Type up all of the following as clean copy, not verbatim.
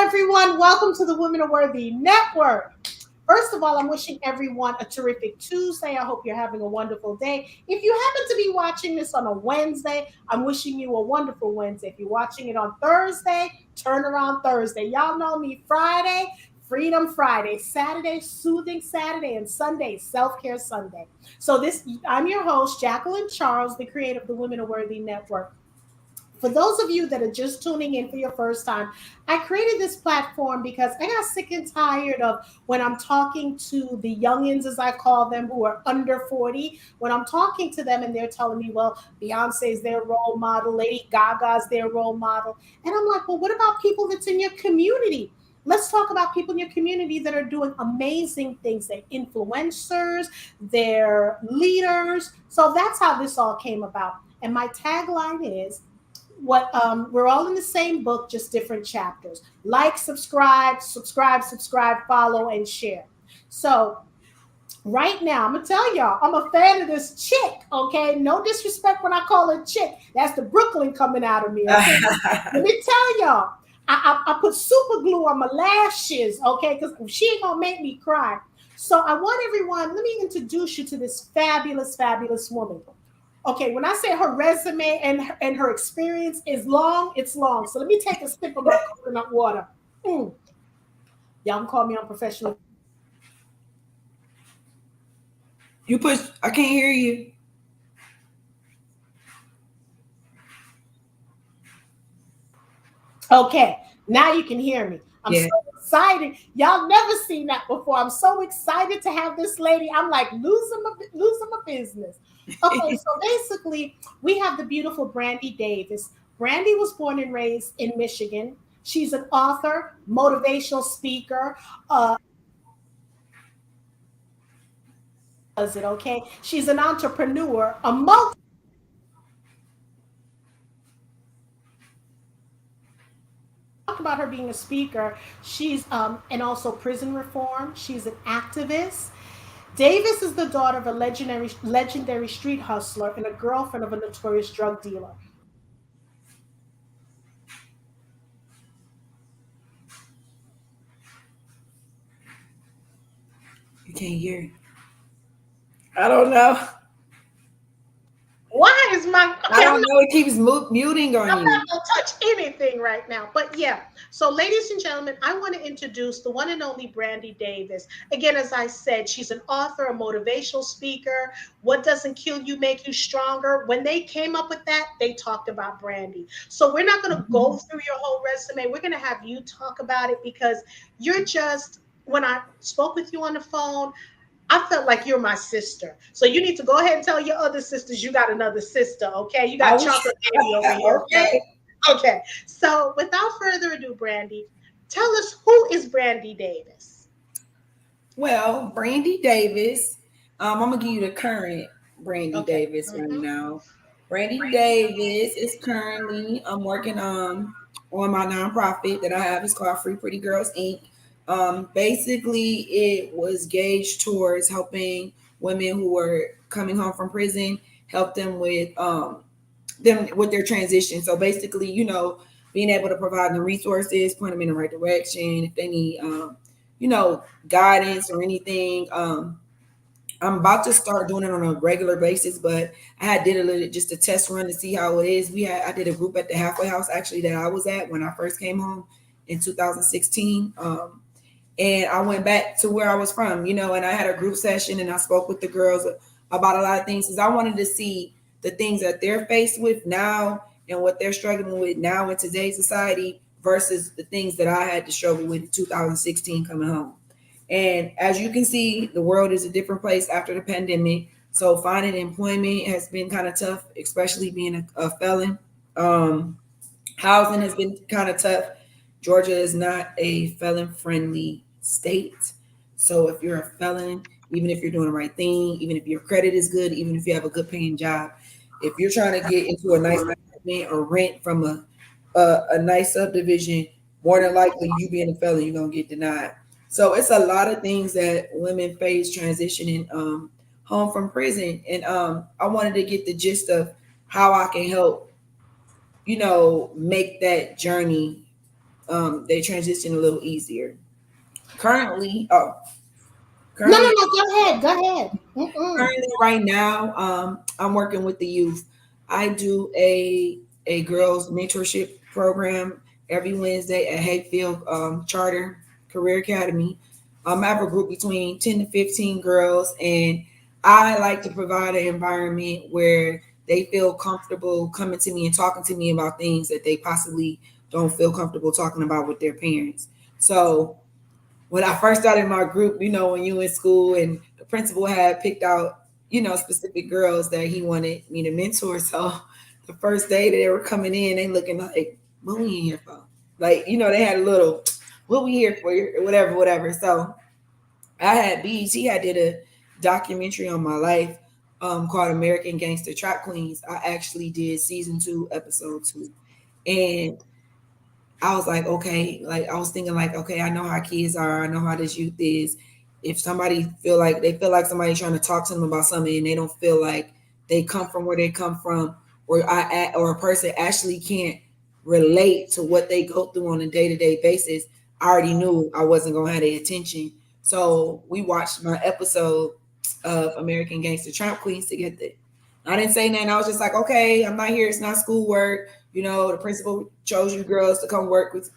everyone. Welcome to the Women Are Worthy Network. First of all, I'm wishing everyone a terrific Tuesday. I hope you're having a wonderful day. If you happen to be watching this on a Wednesday, I'm wishing you a wonderful Wednesday. If you're watching it on Thursday, turn around Thursday. Y'all know me Friday, Freedom Friday, Saturday, Soothing Saturday, and Sunday, Self-Care Sunday. I'm your host, Jacqueline Charles, the creator of the Women Are Worthy Network. For those of you that are just tuning in for your first time, I created this platform because I got sick and tired of when I'm talking to the youngins, as I call them, who are under 40, when I'm talking to them and they're telling me, well, Beyonce's their role model, Lady Gaga's their role model. And I'm like, well, what about people that's in your community? Let's talk about people in your community that are doing amazing things. They're influencers, they're leaders. So that's how this all came about. And my tagline is, we're all in the same book, just different chapters. Like, subscribe, follow, and share. So right now, I'm gonna tell y'all, I'm a fan of this chick. Okay, no disrespect when I call her chick. That's the Brooklyn coming out of me. Okay, let me tell y'all. I put super glue on my lashes. Okay, because she ain't gonna make me cry. So I want everyone. Let me introduce you to this fabulous, fabulous woman. Okay, when I say her resume and her experience is long, it's long. So let me take a sip of my coconut water. Y'all can call me unprofessional. You push. I can't hear you. Okay, now you can hear me. I'm so excited. Y'all never seen that before. I'm so excited to have this lady. I'm like losing my business. Okay, so basically, we have the beautiful Brandi Davis. Brandy was born and raised in Michigan. She's an author, motivational speaker. Does it okay? She's an entrepreneur, a multi. Talk about her being a speaker. She's and also prison reform. She's an activist. Davis is the daughter of a legendary street hustler and a girlfriend of a notorious drug dealer. You can't hear. I don't know. Why is my I don't know. It keeps muting on I'm not you. gonna touch anything right now. But yeah. So, ladies and gentlemen, I want to introduce the one and only Brandi Davis. Again, as I said, she's an author, a motivational speaker. What doesn't kill you make you stronger. When they came up with that, they talked about Brandy. So we're not gonna go through your whole resume. We're gonna have you talk about it because you're just when I spoke with you on the phone, I felt like you're my sister. So you need to go ahead and tell your other sisters you got another sister, okay? You I got was chocolate baby over here, okay? okay. Okay. So without further ado, Brandy, tell us who is Brandi Davis? Well, Brandi Davis. I'm gonna give you the current Brandi Okay. Davis right Mhm. now. Brandi Davis is currently I'm working on my nonprofit that I have. It's called Free Pretty Girls Inc. Basically, it was gauged towards helping women who were coming home from prison, help them with their transition. So basically, being able to provide them resources, point them in the right direction if they need, guidance or anything. I'm about to start doing it on a regular basis, but I had did a little just a test run to see how it is. I did a group at the halfway house actually that I was at when I first came home in 2016. And I went back to where I was from, and I had a group session and I spoke with the girls about a lot of things because I wanted to see the things that they're faced with now and what they're struggling with now in today's society versus the things that I had to struggle with in 2016 coming home. And as you can see, the world is a different place after the pandemic. So finding employment has been kind of tough, especially being a felon. Housing has been kind of tough. Georgia is not a felon friendly state. So if you're a felon, even if you're doing the right thing, even if your credit is good, even if you have a good paying job, if you're trying to get into a nice apartment or rent from a nice subdivision, more than likely you being a felon, you're gonna get denied. So it's a lot of things that women face transitioning home from prison. And I wanted to get the gist of how I can help, make that journey they transition a little easier. Currently, No, no, currently no. Go ahead. Go ahead. Mm-mm. currently right now, I'm working with the youth. I do a girls mentorship program every Wednesday at Hayfield Charter Career Academy. I have a group between 10 to 15 girls, and I like to provide an environment where they feel comfortable coming to me and talking to me about things that they possibly don't feel comfortable talking about with their parents. So when I first started my group, when you in school and the principal had picked out, specific girls that he wanted me to mentor. So the first day that they were coming in, they looking like, what we in here for? Like, they had a little, what we here for, whatever, whatever. So I had BET, I did a documentary on my life called American Gangster Trap Queens. I actually did season 2, episode 2. And I was like, okay, like I was thinking like, okay, I know how kids are. I know how this youth is. If somebody feel like somebody's trying to talk to them about something and they don't feel like they come from where they come from, or a person actually can't relate to what they go through on a day-to-day basis, I already knew I wasn't gonna have their attention. So we watched my episode of American Gangster Tramp Queens together. I didn't say nothing. I was just like, okay, I'm not here. It's not schoolwork. The principal chose you girls to come work with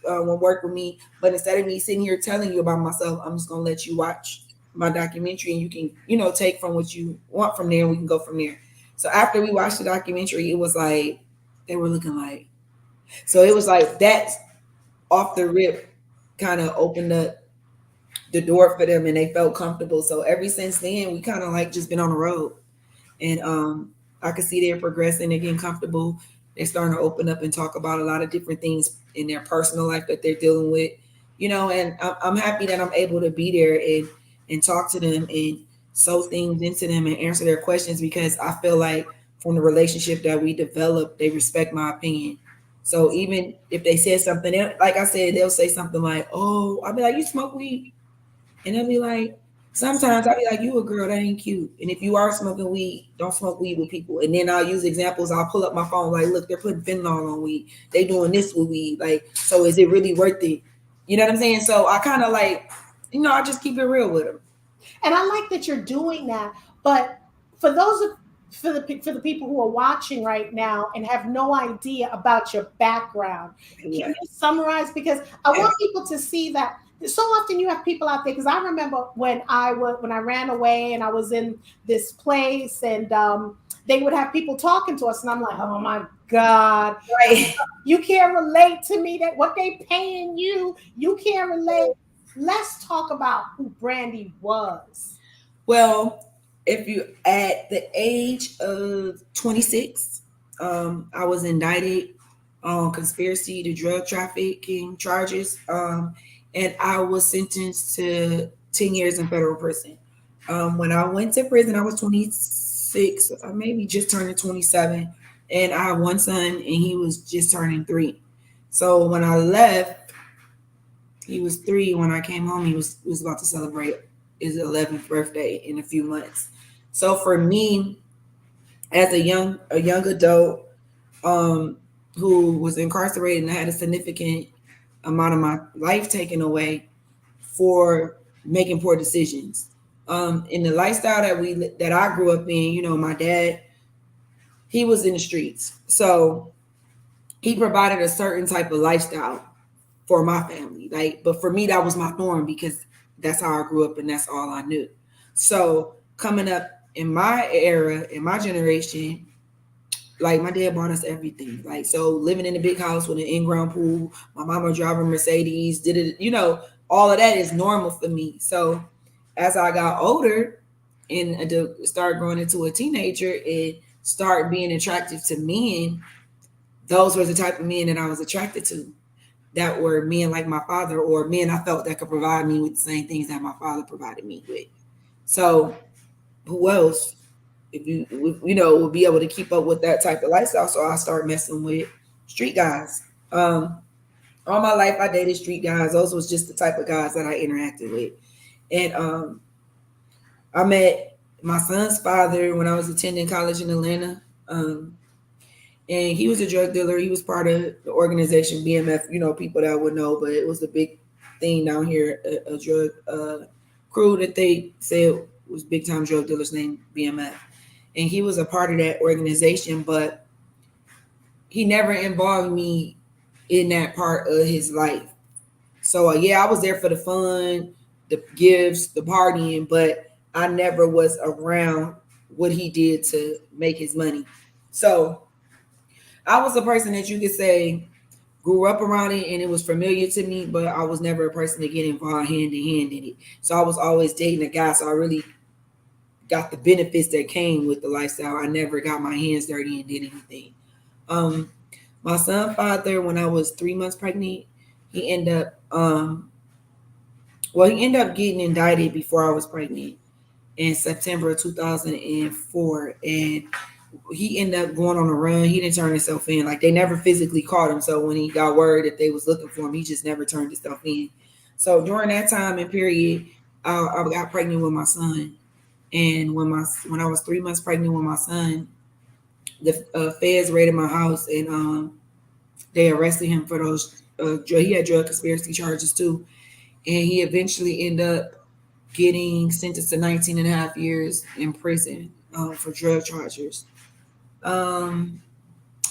me. But instead of me sitting here telling you about myself, I'm just gonna let you watch my documentary, and you can, take from what you want from there, and we can go from there. So after we watched the documentary, it was like they were looking like, so it was like that off the rip kind of opened up the door for them, and they felt comfortable. So ever since then, we kind of like just been on the road. And I could see they're progressing, they're getting comfortable, they're starting to open up and talk about a lot of different things in their personal life that they're dealing with, and I'm happy that I'm able to be there and talk to them and sow things into them and answer their questions, because I feel like from the relationship that we developed, they respect my opinion. So even if they said something, like I said, they'll say something like, oh, I'll be like, you smoke weed? And they'll be like, sometimes I'll be like, you a girl, that ain't cute. And if you are smoking weed, don't smoke weed with people. And then I'll use examples. I'll pull up my phone, like, look, they're putting fentanyl on weed. They doing this with weed. Like, so is it really worth it? You know what I'm saying? So I kind of like, I just keep it real with them. And I like that you're doing that. But for those of for the people who are watching right now and have no idea about your background, can Yeah. you summarize? Because I want people to see that so often you have people out there. Because I remember when I ran away and I was in this place, and they would have people talking to us, and I'm like, oh my God, Right. you can't relate to me, that what they paying you, you can't relate. Let's talk about who Brandy was. Well, if you at the age of 26, I was indicted on conspiracy to drug trafficking charges, and I was sentenced to 10 years in federal prison. When I went to prison, I was 26, maybe just turning 27, and I have one son, and he was just turning 3. So when I left, he was 3. When I came home, he was about to celebrate his 11th birthday in a few months. So for me, as a young adult, um, who was incarcerated and had a significant amount of my life taken away for making poor decisions. In the lifestyle that I grew up in, my dad, he was in the streets, so he provided a certain type of lifestyle for my family. Like, but for me, that was my norm because that's how I grew up and that's all I knew. So coming up in my era, in my generation, like my dad bought us everything. Like, so living in a big house with an in-ground pool, my mama driving Mercedes, did it, all of that is normal for me. So as I got older and started growing into a teenager and start being attractive to men, those were the type of men that I was attracted to, that were men like my father, or men I felt that could provide me with the same things that my father provided me with. So who else, if would be able to keep up with that type of lifestyle? So I started messing with street guys. All my life I dated street guys. Those was just the type of guys that I interacted with. And I met my son's father when I was attending college in Atlanta. and he was a drug dealer. He was part of the organization BMF. You know, people that would know, but it was a big thing down here. A drug crew that they said was big time drug dealers named BMF, and he was a part of that organization. But he never involved me in that part of his life. So yeah, I was there for the fun, the gifts, the partying, but I never was around what he did to make his money. So I was a person that you could say grew up around it and it was familiar to me, but I was never a person to get involved hand in hand in it. So I was always dating a guy, so I really got the benefits that came with the lifestyle. I never got my hands dirty and did anything. Um, my son father, when I was 3 months pregnant, he ended up he ended up getting indicted before I was pregnant in September of 2004, and he ended up going on a run. He didn't turn himself in. Like they never physically caught him. So when he got word that they was looking for him, he just never turned himself in. So during that time and period, I got pregnant with my son, and when I was 3 months pregnant with my son, the feds raided my house and they arrested him for those. He had drug conspiracy charges too, and he eventually ended up getting sentenced to 19 and a half years in prison for drug charges. Um,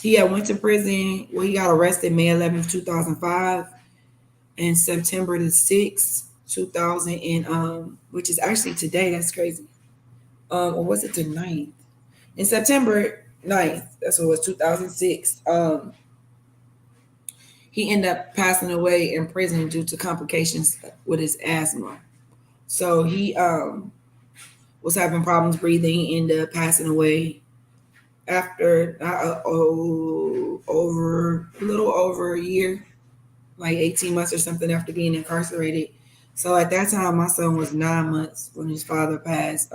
he had went to prison. Well, he got arrested May 11th, 2005, and September the 6th, 2000, and which is actually today. That's crazy. Or was it the 9th? In September 9th, that's what it was, 2006. He ended up passing away in prison due to complications with his asthma. So he was having problems breathing. He ended up passing away after over a little over a year, like 18 months or something after being incarcerated. So at that time, my son was 9 months when his father passed.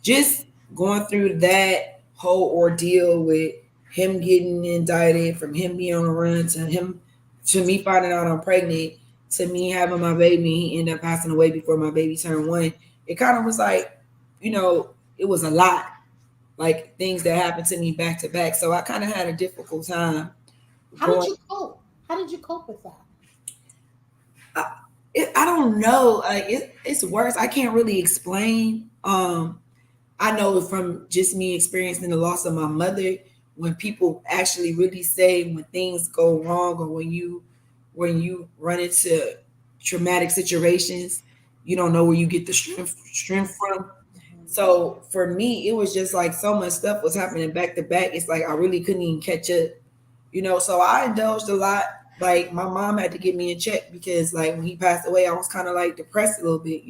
Just going through that whole ordeal with him getting indicted, from him being on the run to me finding out I'm pregnant, to me having my baby, he ended up passing away before my baby turned 1. It kind of was like, it was a lot, like things that happened to me back to back. So I kind of had a difficult time How did going. you cope? How did you cope with that? I, I don't know. It's worse. I can't really explain. I know from just me experiencing the loss of my mother, when people actually really say when things go wrong or when you run into traumatic situations, you don't know where you get the strength from. So for me, it was just like so much stuff was happening back to back. It's like I really couldn't even catch up. So I indulged a lot. Like my mom had to get me in check because like when he passed away, I was kind of like depressed a little bit.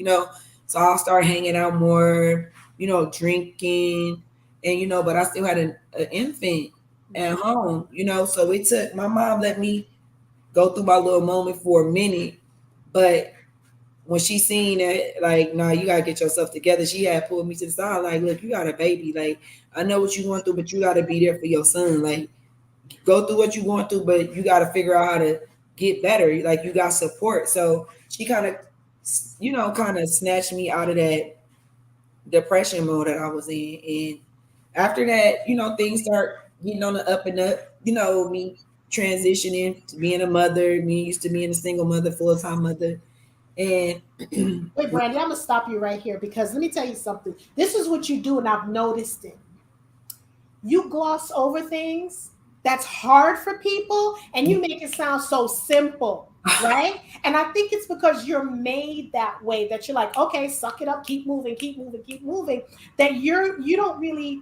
So I'll start hanging out more, drinking, and but I still had an infant at home. So it took my mom let me go through my little moment for a minute, but when she seen that, like, nah, you gotta get yourself together, she had pulled me to the side, like, look, you got a baby, like, I know what you're going through, but you gotta be there for your son, like, go through what you're going through, but you gotta figure out how to get better, like, you got support. So she kind of snatched me out of that depression mode that I was in, and after that, things start getting on the up and up. Me transitioning to being a mother, me used to being a single mother, full time mother, and Wait, Brandy, I'm gonna stop you right here because let me tell you something. This is what you do, and I've noticed it. You gloss over things that's hard for people and you make it sound so simple, right? And I think it's because you're made that way, that you're like, okay, suck it up, keep moving, keep moving, keep moving, that you don't really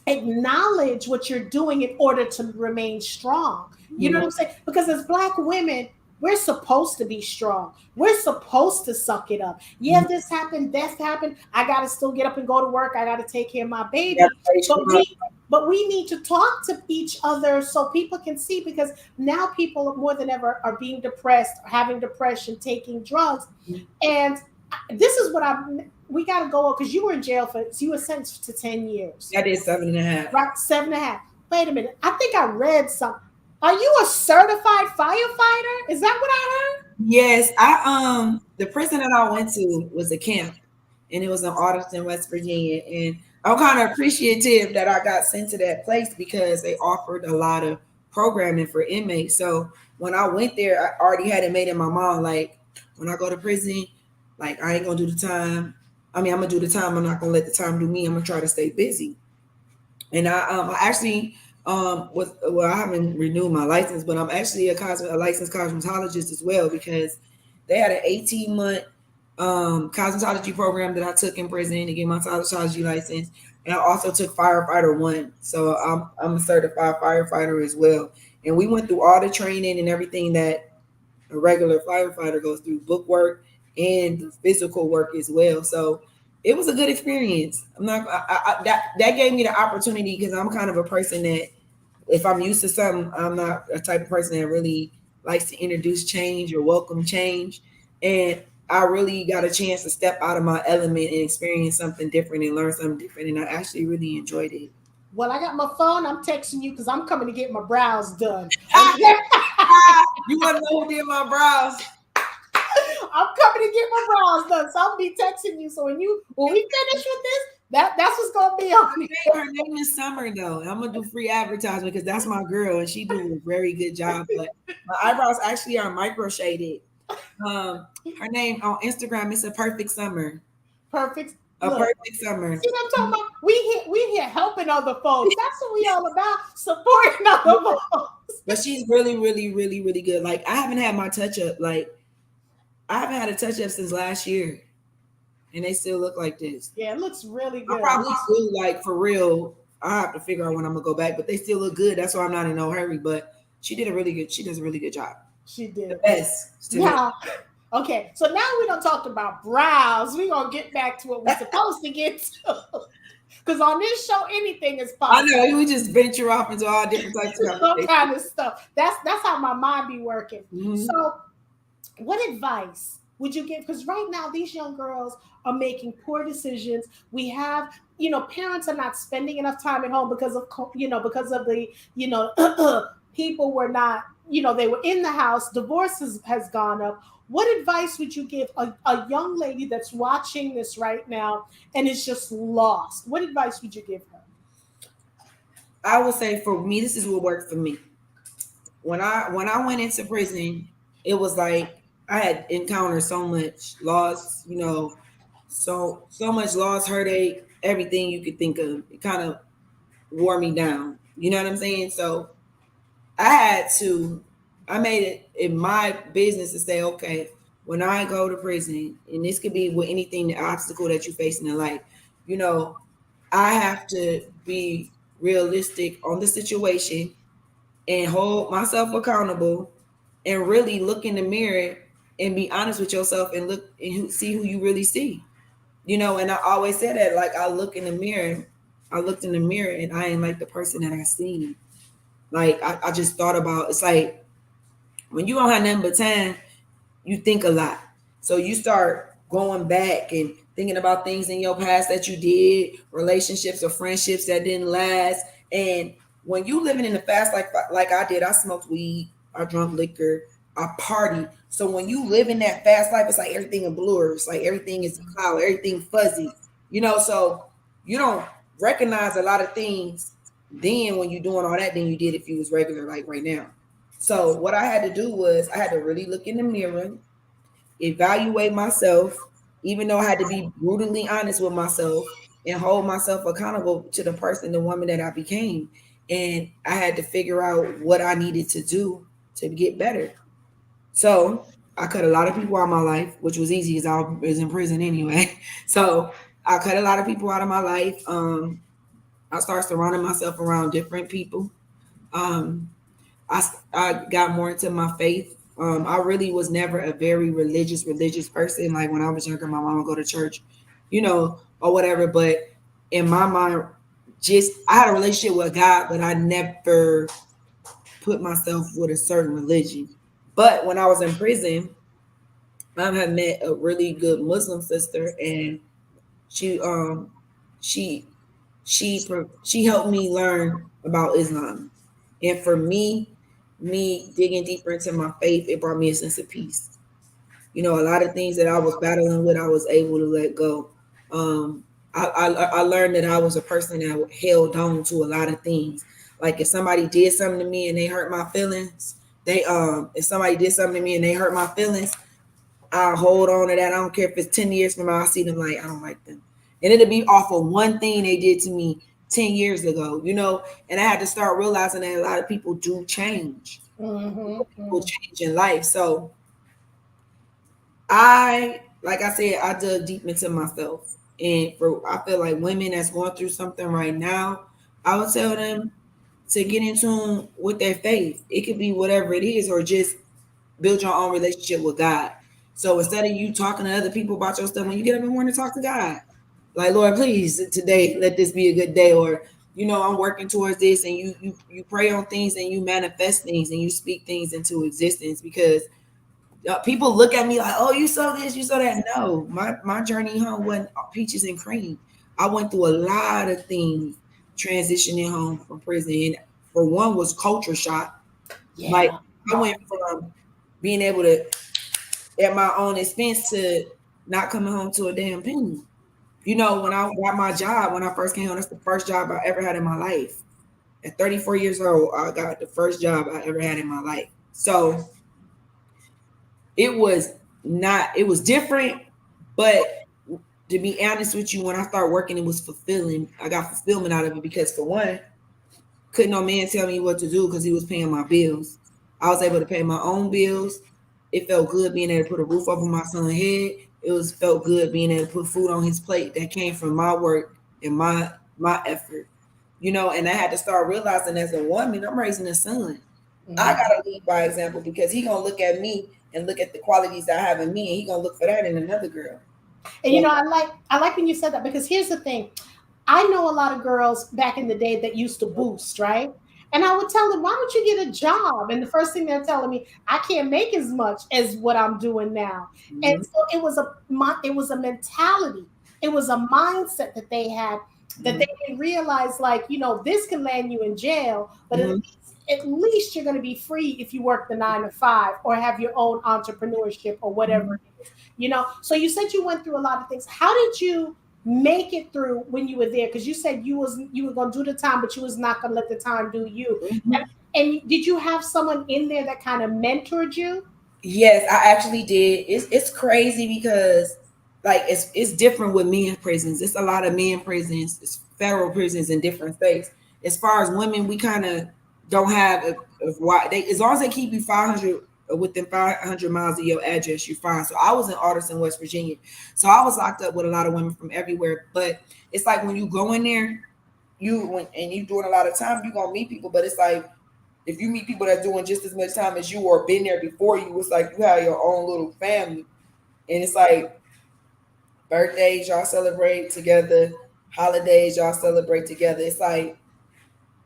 acknowledge what you're doing in order to remain strong. You know yeah, what I'm saying? Because as Black women, we're supposed to be strong. We're supposed to suck it up. Yeah, this happened, that happened. I gotta still get up and go to work. I gotta take care of my yeah, baby. But we need to talk to each other so people can see, because now people more than ever are being depressed, having depression, taking drugs. And this is what we got to go, because you were in jail so you were sentenced to 10 years, I did 7.5. right? 7.5. Wait a minute. I think I read something. Are you a certified firefighter? Is that what I heard? Yes, I the prison that I went to was a camp, and it was in Alderson, West Virginia, and I'm kind of appreciative that I got sent to that place because they offered a lot of programming for inmates. So when I went there, I already had it made in my mind like when I go to prison, like I ain't gonna do the time. I mean, I'm gonna do the time. I'm not gonna let the time do me. I'm gonna try to stay busy. And I actually with well I haven't renewed my license, but I'm actually a licensed cosmetologist as well because they had an 18-month cosmetology program that I took in prison to get my cosmetology license, and I also took firefighter one, so I'm a certified firefighter as well. And we went through all the training and everything that a regular firefighter goes through, book work and the physical work as well. So it was a good experience. I'm not that gave me the opportunity because I'm kind of a person that if I'm used to something, I'm not a type of person that really likes to introduce change or welcome change. And I really got a chance to step out of my element and experience something different and learn something different. And I actually really enjoyed it. Well, I got my phone. I'm texting you because I'm coming to get my brows done. Okay. You want to know who did my brows? I'm coming to get my brows done. So I'll be texting you. So when we finish with this, that's what's gonna be on it. Her name is Summer though. I'm gonna do free advertisement because that's my girl and she do a very good job. But my eyebrows actually are micro shaded. Her name on Instagram is a perfect summer. Perfect. A Look, perfect summer. see what I'm talking about? We here helping other folks. That's what we all about, supporting other folks. But she's really, really, really, really good. Like I haven't had my touch up. Like I haven't had a touch up since last year, and they still look like this. Yeah, it looks really I good. probably still like for real. I have to figure out when I'm gonna go back, but they still look good. That's why I'm not in no hurry. But she did a really good. She does a really good job. She The did. best. To me. Now, okay, so now we don't talk about brows. We're gonna get back to what we're supposed to get to. Because on this show, anything is I possible. know we just venture off into all different types of All conversations. kind of stuff. That's how my mind be working. Mhm. So, what advice would you give? Because right now, these young girls are making poor decisions. We have, parents are not spending enough time at home because of, because of the, people were not, they were in the house. Divorces has gone up. What advice would you give a young lady that's watching this right now and is just lost? What advice would you give her? I would say for me, this is what worked for me. When I went into prison, it was like I had encountered so much loss, so much loss, heartache, everything you could think of. It kind of wore me down. You know what I'm saying? So I made it in my business to say, okay, when I go to prison, and this could be with anything, the obstacle that you're facing in life, you know, I have to be realistic on the situation and hold myself accountable and really look in the mirror and be honest with yourself and look and see who you really see. And I always say that, like I look in the mirror, I looked in the mirror and I ain't like the person that I seen. Like I just thought about it's like when you don't have nothing but time, you think a lot. So you start going back and thinking about things in your past that you did, relationships or friendships that didn't last. And when you living in the fast like I did, I smoked weed, I drunk liquor, I party. So when you live in that fast life, it's like everything in blur. It's like everything is a cloud, everything fuzzy. So you don't recognize a lot of things then when you're doing all that than you did if you was regular like right now. So what I had to do was I had to really look in the mirror, evaluate myself, even though I had to be brutally honest with myself and hold myself accountable to the person, the woman that I became. And I had to figure out what I needed to do to get better. So I cut a lot of people out of my life, which was easy because I was in prison anyway. So I cut a lot of people out of my life. I started surrounding myself around different people. Um, I got more into my faith. I really was never a very religious person. Like when I was younger, my mom would go to church, or whatever. But in my mind, just I had a relationship with God, but I never put myself with a certain religion. But when I was in prison, I had met a really good Muslim sister, and she she she helped me learn about Islam. And for me digging deeper into my faith, it brought me a sense of peace. A lot of things that I was battling with, I was able to let go. I learned that I was a person that held on to a lot of things. Like if somebody did something to me and they hurt my feelings, they if somebody did something to me and they hurt my feelings, I'll hold on to that. I don't care if it's 10 years from now. I see them like I don't like them, and it'll be off of one thing they did to me 10 years ago. And I had to start realizing that a lot of people do change. People Mm-hmm. change in life, so like I said, I dug deep into myself. And I feel like women that's going through something right now, I would tell them to get in tune with their faith. It could be whatever it is, or just build your own relationship with God. So instead of you talking to other people about your stuff, when you get up in the morning, talk to God. Like, Lord, please today let this be a good day. Or, I'm working towards this, and you pray on things and you manifest things and you speak things into existence, because people look at me like, oh, you saw this, you saw that. No, my journey home wasn't peaches and cream. I went through a lot of things transitioning home from prison. And for one was culture shock. Like Yeah. I went from being able to at my own expense to not coming home to a damn penny. When I got my job, when I first came home, that's the first job I ever had in my life. At 34 years old, I got the first job I ever had in my life. So it was not, it was different, but to be honest with you, when I started working, it was fulfilling. I got fulfillment out of it because, for one, couldn't no man tell me what to do because he was paying my bills. I was able to pay my own bills. It felt good being able to put a roof over my son's head. Felt good being able to put food on his plate that came from my work and my effort. And I had to start realizing, as a woman, I'm raising a son. I Mhm. gotta lead by example, because he gonna look at me and look at the qualities I have in me, and he gonna look for that in another girl. And So I like when you said that, because here's the thing. I know a lot of girls back in the day that used to boost, right? And I would tell them, why don't you get a job? And the first thing they're telling me, I can't make as much as what I'm doing now. And mhm, so it was a mentality. It was a mindset that they had, that mhm, they didn't realize, like, this can land you in jail, but mhm. at least you're going to be free if you work the 9 to 5 or have your own entrepreneurship or whatever it is. So you said you went through a lot of things. How did you make it through when you were there? Because you said you were gonna do the time, but you was not gonna let the time do you. Mhm. And did you have someone in there that kind of mentored you? Yes, I actually did. It's crazy because, like, it's different with men prisons. It's a lot of men prisons, it's federal prisons in different states. As far as women, we kind of don't have a why they, as long as they keep you 500 within 500 miles of your address, you're fine. So I was in Alderson, West Virginia, so I was locked up with a lot of women from everywhere. But it's like when you go in there, and you doing a lot of time, you gonna meet people. But it's like, if you meet people that's doing just as much time as you or been there before you, it's like you have your own little family. And it's like birthdays y'all celebrate together, holidays y'all celebrate together. It's like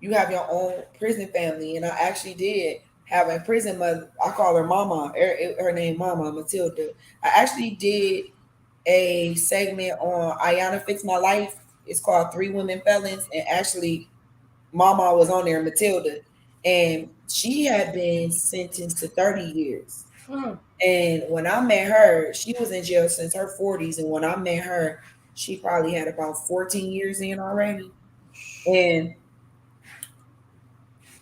you have your own prison family. And I actually did have a prison mother. I call her Mama. Her name Mama Matilda. I actually did a segment on Ayana Fix My Life. It's called Three Women Felons, and actually Mama was on there, Matilda, and she had been sentenced to 30 years. Mm. And when I met her, she was in jail since her 40s. And when I met her, she probably had about 14 years in already. And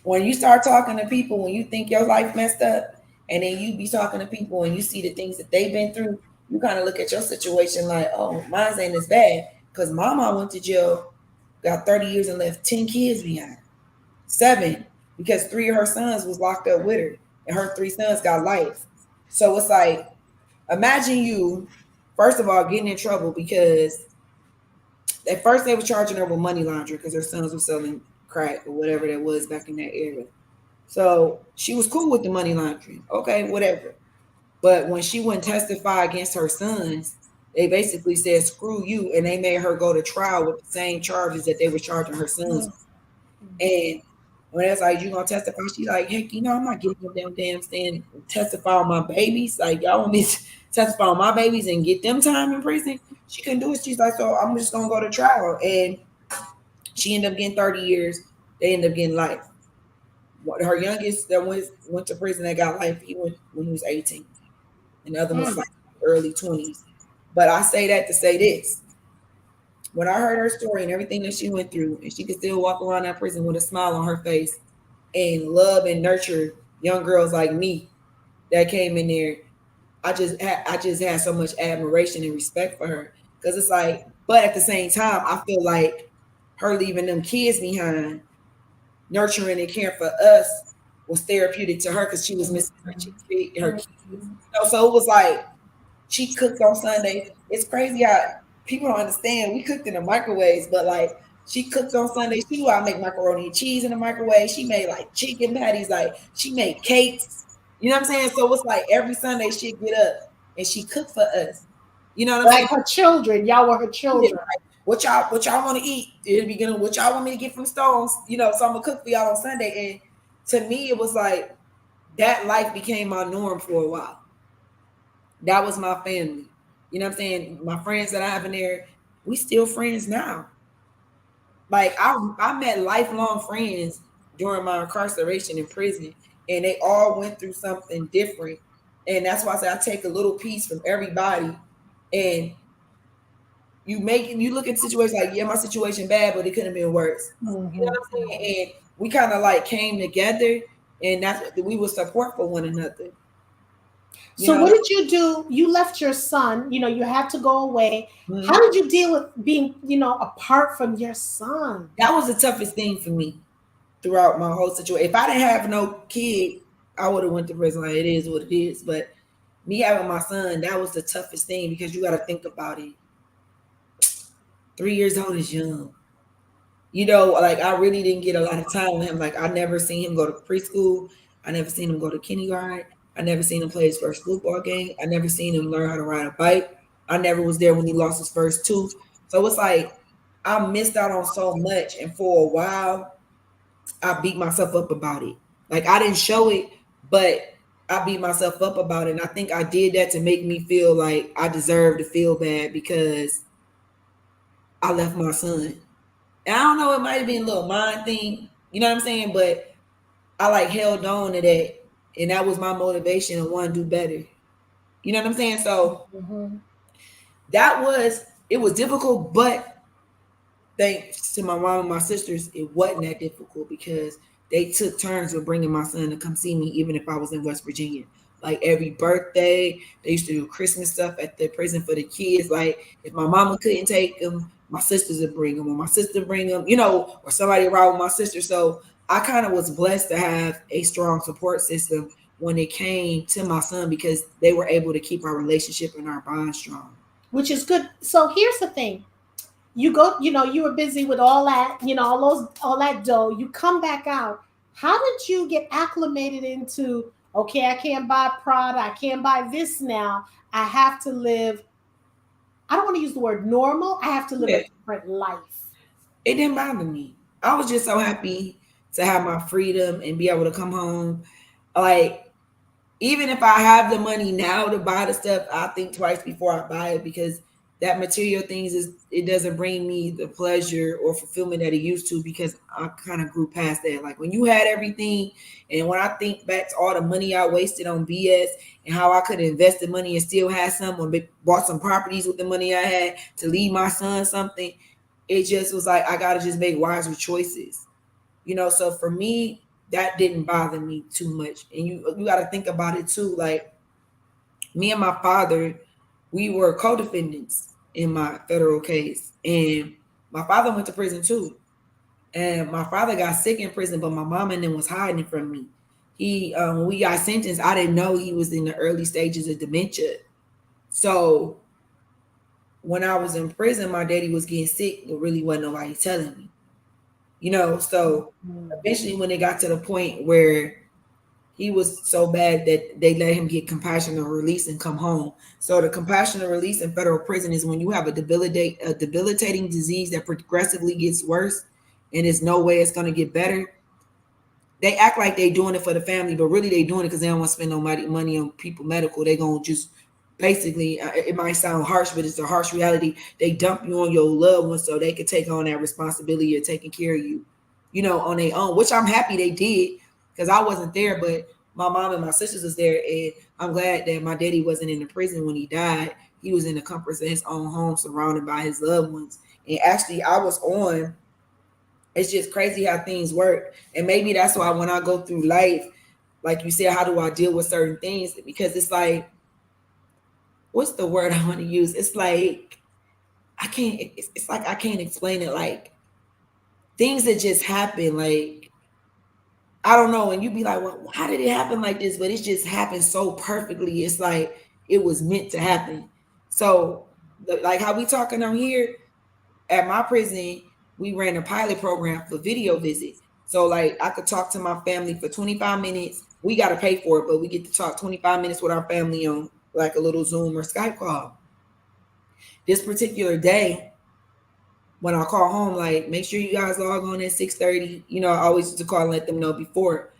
when you start talking to people, when you think your life messed up, and then you be talking to people and you see the things that they've been through, you kind of look at your situation like, oh, mine ain't as bad. Because Mama went to jail, got 30 years, and left 10 kids behind. 7, because 3 of her sons was locked up with her, and her 3 sons got life. So it's like, imagine you, first of all, getting in trouble because at first they were charging her with money laundering because her sons were selling crack or whatever that was back in that era. So she was cool with the money laundering. Okay, whatever. But when she wouldn't testify against her sons, they basically said, screw you. And they made her go to trial with the same charges that they were charging her sons. Mm. And when it's like, you gonna testify? She's like, heck, I'm not getting them damn stand and testify on my babies. Like, y'all want me to testify on my babies and get them time in prison? She couldn't do it. She's like, so I'm just gonna go to trial. And she ended up getting 30 years. They ended up getting life. Her youngest that went to prison that got life, he went when he was 18. And the other one was Mm. like early 20s. But I say that to say this. When I heard her story and everything that she went through, and she could still walk around that prison with a smile on her face and love and nurture young girls like me that came in there, I just had so much admiration and respect for her. Because it's like, but at the same time, I feel like her leaving them kids behind, nurturing and caring for us was therapeutic to her because she was missing her kids. So it was like she cooked on Sundays. It's crazy how people don't understand. We cooked in the microwaves, but like she cooked on Sundays. She knew how to make macaroni and cheese in the microwave. She made like chicken patties, like she made cakes. You know what I'm saying? So it's like every Sunday she'd get up and she cooked for us. You know what I'm saying? Like her children, y'all were her Yeah, children. like, what y'all want to eat? It'll be gonna what y'all want me to get from Stones, so I'm gonna cook for y'all on Sunday. And to me, it was like that life became my norm for a while. That was my family. You know what I'm saying? My friends that I have in there, we still friends now. Like I met lifelong friends during my incarceration in prison, and they all went through something different. And that's why I say I take a little piece from everybody, and you look at situations like, yeah, my situation bad, but it could have been worse. You know Mm-hmm. what I'm saying? And we kind of like came together, and that's we would support for one another. You So know, what did you do? You left your son, you had to go away. How Mhm. did you deal with being, apart from your son? That was the toughest thing for me throughout my whole situation. If I didn't have no kid, I would have went to prison. Like it is what it is. But me having my son, that was the toughest thing because you got to think about it. 3 years old is young. Like I really didn't get a lot of time with him. Like I never seen him go to preschool. I never seen him go to kindergarten. I never seen him play his first football game. I never seen him learn how to ride a bike. I never was there when he lost his first tooth. So it's like I missed out on so much. And for a while, I beat myself up about it. Like I didn't show it, but I beat myself up about it. And I think I did that to make me feel like I deserve to feel bad because I left my son. And I don't know, it might have been a little mind thing, you know what I'm saying? But I like held on to that. And that was my motivation and want to do better. You know what I'm saying? So Mm-hmm. it was difficult, but thanks to my mom and my sisters, it wasn't that difficult because they took turns with bringing my son to come see me, even if I was in West Virginia. Like every birthday, they used to do Christmas stuff at the prison for the kids. Like if my mama couldn't take them, my sisters would bring them, or my sister bring them, or somebody ride with my sister. So I kind of was blessed to have a strong support system when it came to my son because they were able to keep our relationship and our bond strong. Which is good. So here's the thing. You go, you were busy with all that, all that dough. You come back out. How did you get acclimated into, okay, I can't buy Prada, I can't buy this now. I have to live, I don't want to use the word normal. I have to live Yeah, a different life. it didn't bother me. I was just so happy to have my freedom and be able to come home. Like, even if I have the money now to buy the stuff, I think twice before I buy it because that material things it doesn't bring me the pleasure or fulfillment that it used to because I kind of grew past that. Like when you had everything, and when I think back to all the money I wasted on BS and how I could have invested money and still had some or bought some properties with the money I had to leave my son something, it just was like I gotta just make wiser choices. So for me, that didn't bother me too much. And you got to think about it too. Like me and my father, we were co-defendants in my federal case, and my father went to prison too. And my father got sick in prison, but my mom and them was hiding it from me. He when we got sentenced, I didn't know he was in the early stages of dementia. So when I was in prison, my daddy was getting sick, but really wasn't nobody telling me. So eventually when it got to the point where he was so bad that they let him get compassionate release and come home. So the compassionate release in federal prison is when you have a debilitating disease that progressively gets worse and there's no way it's going to get better. They act like they doing it for the family, but really they doing it because they don't want to spend no money on people medical. They gonna just basically, it might sound harsh, but it's a harsh reality. They dump you on your loved ones so they could take on that responsibility of taking care of you, on their own. Which I'm happy they did because I wasn't there, but my mom and my sisters was there, and I'm glad that my daddy wasn't in the prison when he died. He was in the comforts of his own home, surrounded by his loved ones, And actually, I was on. It's just crazy how things work, and maybe that's why when I go through life, like you said, how do I deal with certain things? Because it's like, what's the word I want to use? It's like I can't. It's like I can't explain it. Like things that just happen. Like I don't know, and you be like, well, how did it happen like this? But it just happened so perfectly. It's like it was meant to happen. So, like how we talking on here at my prison, we ran a pilot program for video visits. So, like, I could talk to my family for 25 minutes. We got to pay for it, but we get to talk 25 minutes with our family on like a little Zoom or Skype call. This particular day, when I call home, like, make sure you guys log on at 6:30. You know, I always used to call and let them know before.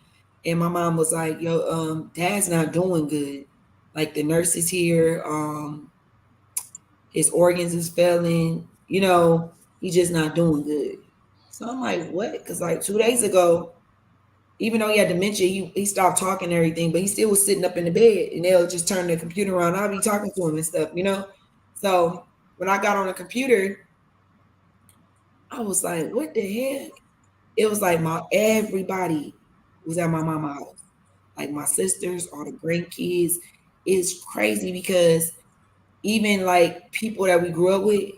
And my mom was like, "Yo, Dad's not doing good. Like the nurse is here. His organs is failing. You know, he's just not doing good." So I'm like, "What?" Because like 2 days ago, even though he had dementia, he stopped talking and everything, but he still was sitting up in the bed, and they'll just turn the computer on. I'll be talking to him and stuff, you know. So when I got on the computer, I was like, "What the heck?" It was like my everybody was at my mama's house, like my sisters, all the grandkids. It's crazy because even like people that we grew up with,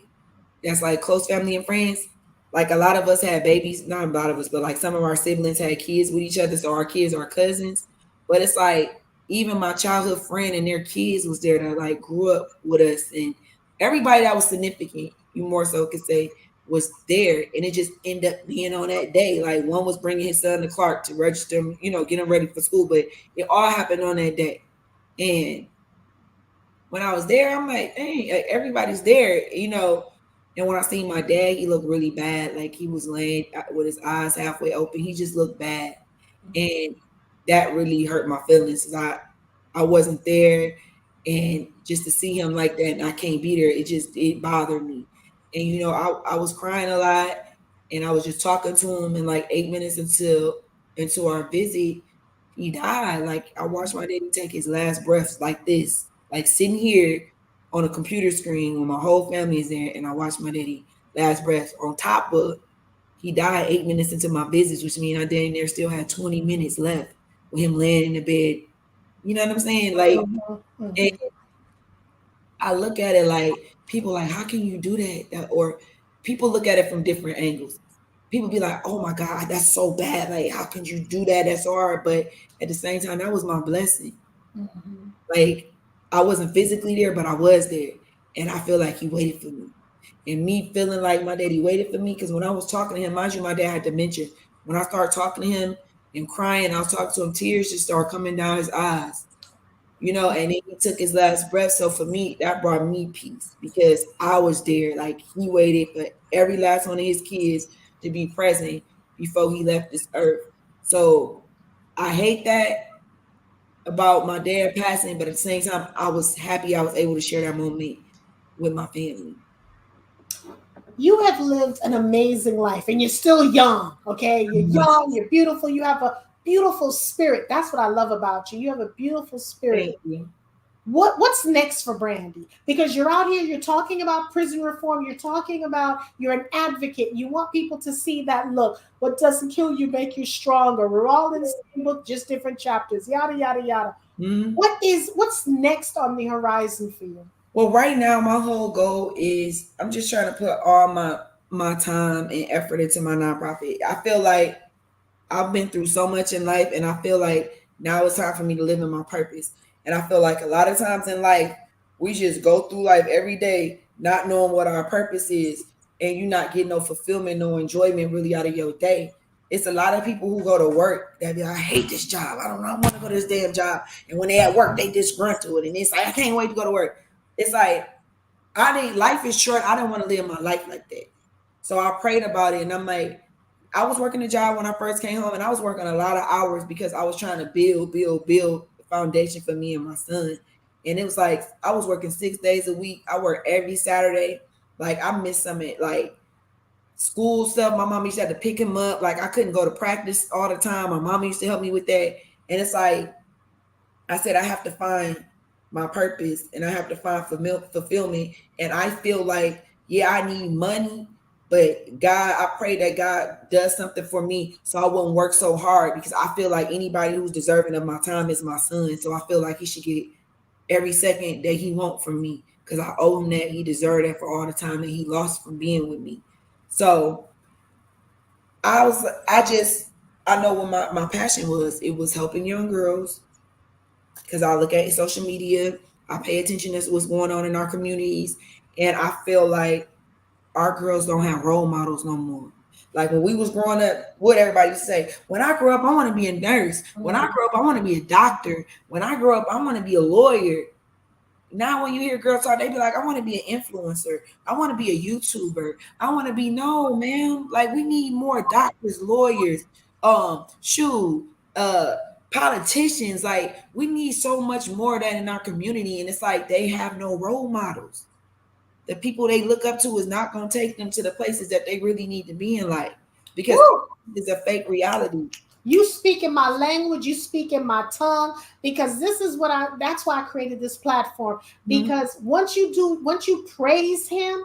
that's like close family and friends. Like a lot of us had babies, not a lot of us, but like some of our siblings had kids with each other, so our kids are cousins. But it's like even my childhood friend and their kids was there that like grew up with us, and everybody that was significant, you more so could say, was there, and it just ended up being on that day. Like one was bringing his son to Clark to register him, you know, get him ready for school, but it all happened on that day. And when I was there, I'm like, dang, like, everybody's there, you know. And when I seen my dad, he looked really bad. Like he was laying with his eyes halfway open. He just looked bad, and that really hurt my feelings. Cause I wasn't there, and just to see him like that, and I can't be there, it bothered me. And you know, I was crying a lot, and I was just talking to him, and like 8 minutes into our visit, he died. Like I watched my daddy take his last breaths like this, like sitting here on a computer screen when my whole family is there, and I watched my daddy last breath. On top of he died 8 minutes into my visits, which means I dang near still had 20 minutes left with him laying in the bed. You know what I'm saying? Like, Mhm, and mhm. I look at it like people like, how can you do that? Or people look at it from different angles. People be like, oh my God, that's so bad. Like, how can you do that? That's hard. But at the same time, that was my blessing. Mhm. Like I wasn't physically there, but I was there. And I feel like he waited for me. And me feeling like my daddy waited for me, because when I was talking to him, mind you, my dad had dementia. When I started talking to him and crying, I was talking to him, tears just started coming down his eyes, you know, and then he took his last breath. So for me, that brought me peace because I was there. Like he waited for every last one of his kids to be present before he left this earth. So I hate that about my dad passing, but at the same time, I was happy I was able to share that moment with my family. You have lived an amazing life and you're still young, okay? You're young, you're beautiful, you have a beautiful spirit. That's what I love about you. You have a beautiful spirit. Thank you. What's next for Brandy? Because you're out here, you're talking about prison reform, you're talking about you're an advocate. You want people to see that look. What doesn't kill you make you stronger. We're all in the same book, just different chapters. Yada yada yada. Mhm. What's next on the horizon for you? Well, right now, my whole goal is I'm just trying to put all my time and effort into my nonprofit. I feel like I've been through so much in life, and I feel like now it's time for me to live in my purpose. And I feel like a lot of times in life, we just go through life every day not knowing what our purpose is, and you not getting no fulfillment, no enjoyment really out of your day. It's a lot of people who go to work that be like, I hate this job. I don't know. I want to go to this damn job. And when they at work, they disgruntled. And it's like, I can't wait to go to work. It's like, life is short. I don't want to live my life like that. So I prayed about it, and I'm like, I was working a job when I first came home, and I was working a lot of hours because I was trying to build the foundation for me and my son. And it was like I was working 6 days a week. I work every Saturday. Like I missed some of it, like school stuff. My mom used to have to pick him up. Like I couldn't go to practice all the time. My mom used to help me with that. And it's like I said, I have to find my purpose and I have to find fulfillment. And I feel like, yeah, I need money, But God, I pray that God does something for me so I wouldn't work so hard, because I feel like anybody who's deserving of my time is my son. So I feel like he should get every second that he wants from me, because I owe him that. He deserved that for all the time that he lost from being with me. So I just, I know what my passion was. It was helping young girls, because I look at social media, I pay attention to what's going on in our communities, and I feel like our girls don't have role models no more. Like when we was growing up, what everybody used to say, when I grow up, I want to be a nurse. When I grow up, I want to be a doctor. When I grow up, I want to be a lawyer. Now when you hear girls talk, they be like, I want to be an influencer. I want to be a YouTuber. I want to be, no, man. Like we need more doctors, lawyers, shoot, politicians. Like we need so much more of that in our community. And it's like they have no role models. The people they look up to is not going to take them to the places that they really need to be in life, because Woo! it's a fake reality. You speak in my language, you speak in my tongue, because this is what that's why I created this platform. Mm-hmm. Because once you praise him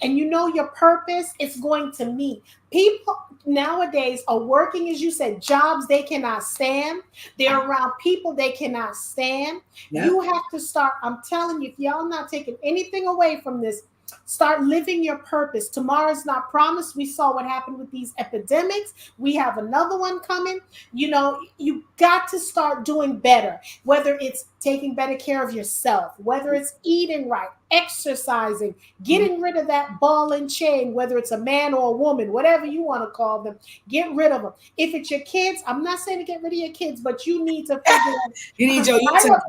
and you know your purpose, it's going to meet. People nowadays are working, as you said, jobs they cannot stand. They're around people they cannot stand. Yeah. You have to start, I'm telling you, if y'all not taking anything away from this, start living your purpose. Tomorrow's not promised. We saw what happened with these epidemics. We have another one coming. You know, you got to start doing better, whether it's taking better care of yourself, whether it's eating right, exercising, getting rid of that ball and chain, whether it's a man or a woman, whatever you want to call them, get rid of them. If it's your kids, I'm not saying to get rid of your kids, but you need to figure out. You need your I YouTube.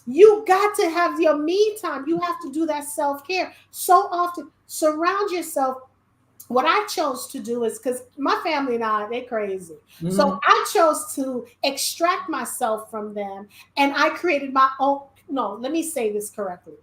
You got to have your me time. You have to do that self-care. So often, surround yourself. What I chose to do is, because my family and I, they crazy. Mm-hmm. So I chose to extract myself from them, and I created my own. No, let me say this correctly.